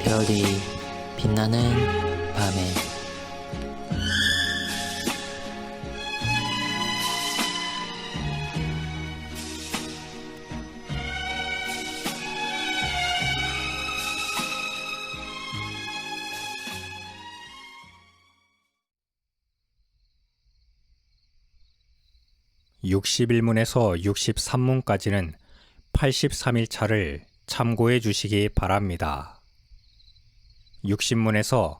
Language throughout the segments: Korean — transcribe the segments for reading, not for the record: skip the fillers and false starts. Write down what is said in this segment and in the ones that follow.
별이 빛나는 밤에 (61문에서 63문까지는) 83일차를 참고해 주시기 바랍니다. 60문에서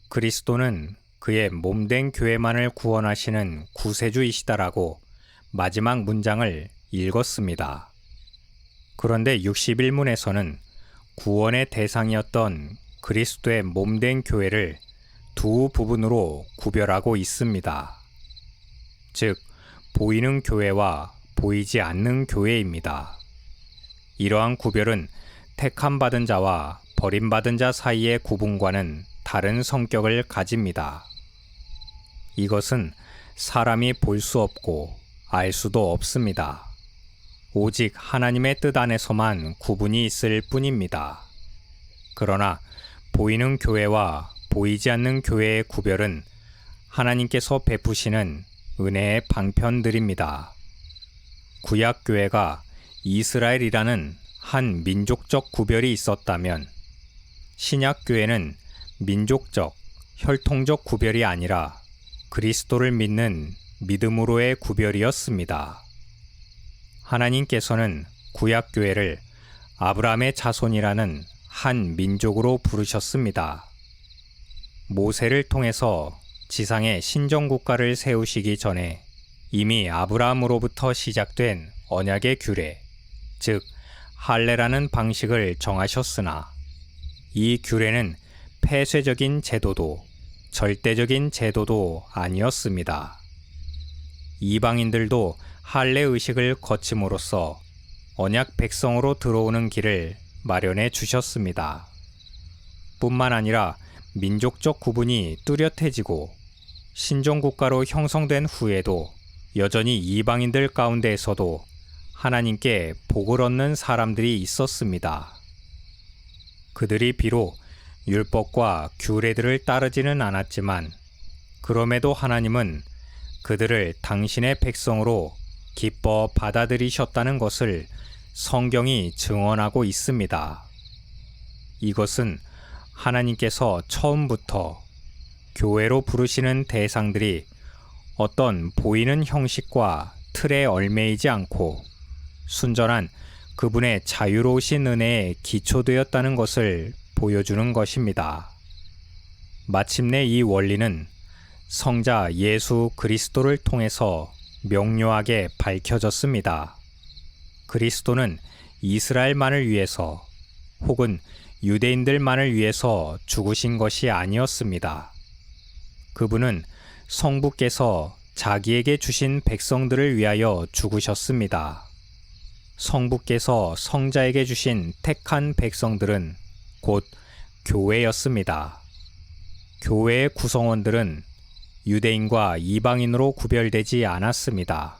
그리스도는 그의 몸된 교회만을 구원하시는 구세주이시다라고 마지막 문장을 읽었습니다. 그런데 61문에서는 구원의 대상이었던 그리스도의 몸된 교회를 두 부분으로 구별하고 있습니다. 즉, 보이는 교회와 보이지 않는 교회입니다. 이러한 구별은 택함받은 자와 버림받은 자 사이의 구분과는 다른 성격을 가집니다. 이것은 사람이 볼 수 없고 알 수도 없습니다. 오직 하나님의 뜻 안에서만 구분이 있을 뿐입니다. 그러나 보이는 교회와 보이지 않는 교회의 구별은 하나님께서 베푸시는 은혜의 방편들입니다. 구약교회가 이스라엘이라는 한 민족적 구별이 있었다면 신약교회는 민족적, 혈통적 구별이 아니라 그리스도를 믿는 믿음으로의 구별이었습니다. 하나님께서는 구약교회를 아브라함의 자손이라는 한 민족으로 부르셨습니다. 모세를 통해서 지상의 신정국가를 세우시기 전에 이미 아브라함으로부터 시작된 언약의 규례, 즉 할례라는 방식을 정하셨으나 이 규례는 폐쇄적인 제도도 절대적인 제도도 아니었습니다. 이방인들도 할례 의식을 거침으로써 언약 백성으로 들어오는 길을 마련해 주셨습니다. 뿐만 아니라 민족적 구분이 뚜렷해지고 신종국가로 형성된 후에도 여전히 이방인들 가운데에서도 하나님께 복을 얻는 사람들이 있었습니다. 그들이 비록 율법과 규례들을 따르지는 않았지만 그럼에도 하나님은 그들을 당신의 백성으로 기뻐 받아들이셨다는 것을 성경이 증언하고 있습니다. 이것은 하나님께서 처음부터 교회로 부르시는 대상들이 어떤 보이는 형식과 틀에 얽매이지 않고 순전한 그분의 자유로우신 은혜에 기초되었다는 것을 보여주는 것입니다. 마침내 이 원리는 성자 예수 그리스도를 통해서 명료하게 밝혀졌습니다. 그리스도는 이스라엘만을 위해서 혹은 유대인들만을 위해서 죽으신 것이 아니었습니다. 그분은 성부께서 자기에게 주신 백성들을 위하여 죽으셨습니다. 성부께서 성자에게 주신 택한 백성들은 곧 교회였습니다. 교회의 구성원들은 유대인과 이방인으로 구별되지 않았습니다.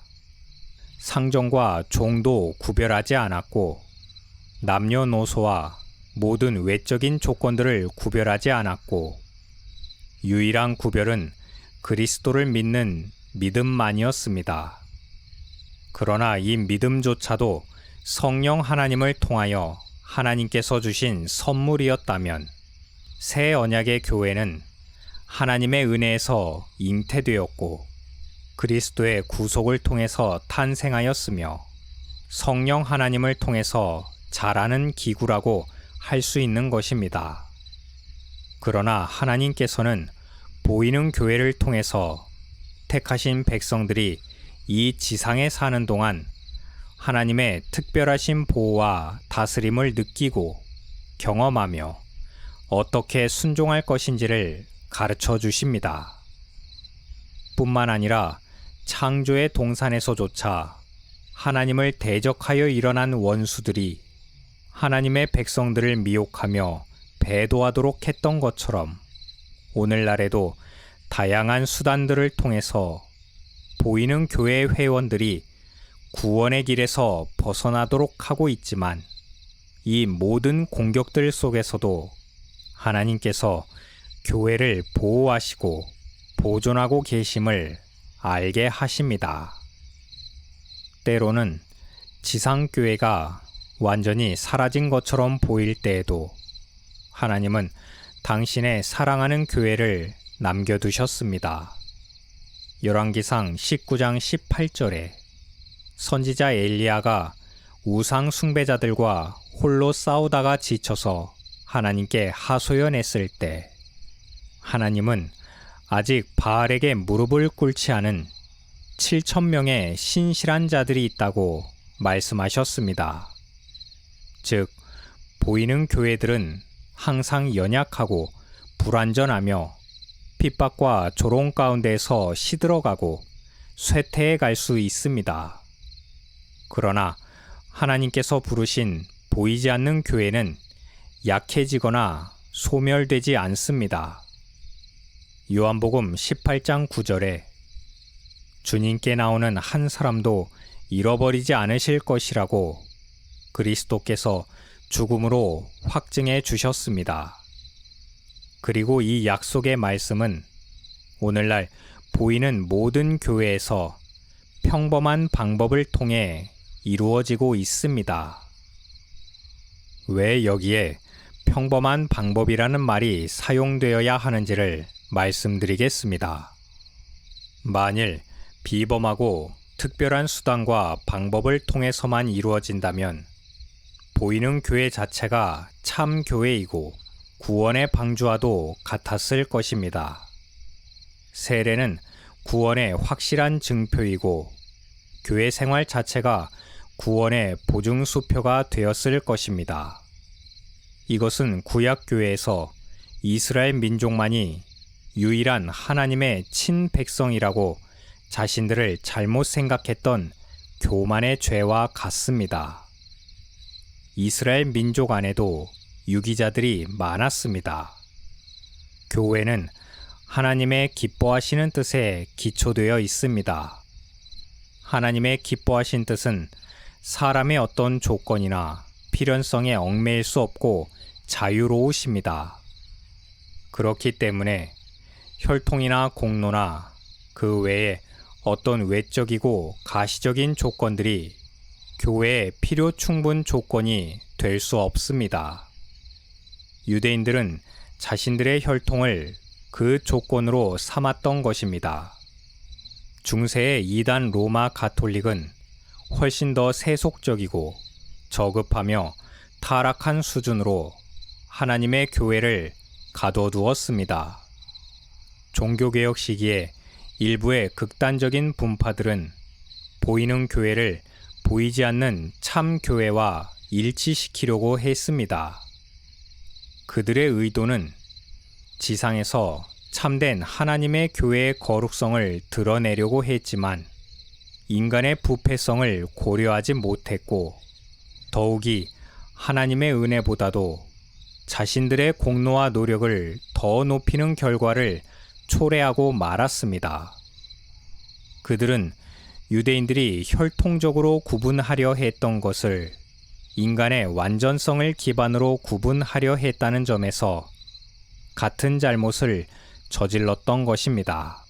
상정과 종도 구별하지 않았고 남녀노소와 모든 외적인 조건들을 구별하지 않았고 유일한 구별은 그리스도를 믿는 믿음만이었습니다. 그러나 이 믿음조차도 성령 하나님을 통하여 하나님께서 주신 선물이었다면 새 언약의 교회는 하나님의 은혜에서 잉태되었고 그리스도의 구속을 통해서 탄생하였으며 성령 하나님을 통해서 자라는 기구라고 할 수 있는 것입니다. 그러나 하나님께서는 보이는 교회를 통해서 택하신 백성들이 이 지상에 사는 동안 하나님의 특별하신 보호와 다스림을 느끼고 경험하며 어떻게 순종할 것인지를 가르쳐 주십니다. 뿐만 아니라 창조의 동산에서조차 하나님을 대적하여 일어난 원수들이 하나님의 백성들을 미혹하며 배도하도록 했던 것처럼 오늘날에도 다양한 수단들을 통해서 보이는 교회 회원들이 구원의 길에서 벗어나도록 하고 있지만 이 모든 공격들 속에서도 하나님께서 교회를 보호하시고 보존하고 계심을 알게 하십니다. 때로는 지상교회가 완전히 사라진 것처럼 보일 때에도 하나님은 당신의 사랑하는 교회를 남겨두셨습니다. 열왕기상 19장 18절에 선지자 엘리야가 우상 숭배자들과 홀로 싸우다가 지쳐서 하나님께 하소연했을 때 하나님은 아직 바알에게 무릎을 꿇지 않은 7,000명의 신실한 자들이 있다고 말씀하셨습니다. 즉, 보이는 교회들은 항상 연약하고 불완전하며 핍박과 조롱 가운데서 시들어가고 쇠퇴해 갈 수 있습니다. 그러나 하나님께서 부르신 보이지 않는 교회는 약해지거나 소멸되지 않습니다. 요한복음 18장 9절에 주님께 나오는 한 사람도 잃어버리지 않으실 것이라고 그리스도께서 죽음으로 확증해 주셨습니다. 그리고 이 약속의 말씀은 오늘날 보이는 모든 교회에서 평범한 방법을 통해 이루어지고 있습니다. 왜 여기에 평범한 방법이라는 말이 사용되어야 하는지를 말씀드리겠습니다. 만일 비범하고 특별한 수단과 방법을 통해서만 이루어진다면 보이는 교회 자체가 참 교회이고 구원의 방주와도 같았을 것입니다. 세례는 구원의 확실한 증표이고 교회 생활 자체가 구원의 보증수표가 되었을 것입니다. 이것은 구약교회에서 이스라엘 민족만이 유일한 하나님의 친백성이라고 자신들을 잘못 생각했던 교만의 죄와 같습니다. 이스라엘 민족 안에도 유기자들이 많았습니다. 교회는 하나님의 기뻐하시는 뜻에 기초되어 있습니다. 하나님의 기뻐하신 뜻은 사람의 어떤 조건이나 필연성에 얽매일 수 없고 자유로우십니다. 그렇기 때문에 혈통이나 공로나 그 외에 어떤 외적이고 가시적인 조건들이 교회의 필요 충분 조건이 될 수 없습니다. 유대인들은 자신들의 혈통을 그 조건으로 삼았던 것입니다. 중세의 이단 로마 가톨릭은 훨씬 더 세속적이고 저급하며 타락한 수준으로 하나님의 교회를 가둬두었습니다. 종교개혁 시기에 일부의 극단적인 분파들은 보이는 교회를 보이지 않는 참 교회와 일치시키려고 했습니다. 그들의 의도는 지상에서 참된 하나님의 교회의 거룩성을 드러내려고 했지만 인간의 부패성을 고려하지 못했고 더욱이 하나님의 은혜보다도 자신들의 공로와 노력을 더 높이는 결과를 초래하고 말았습니다. 그들은 유대인들이 혈통적으로 구분하려 했던 것을 인간의 완전성을 기반으로 구분하려 했다는 점에서 같은 잘못을 저질렀던 것입니다.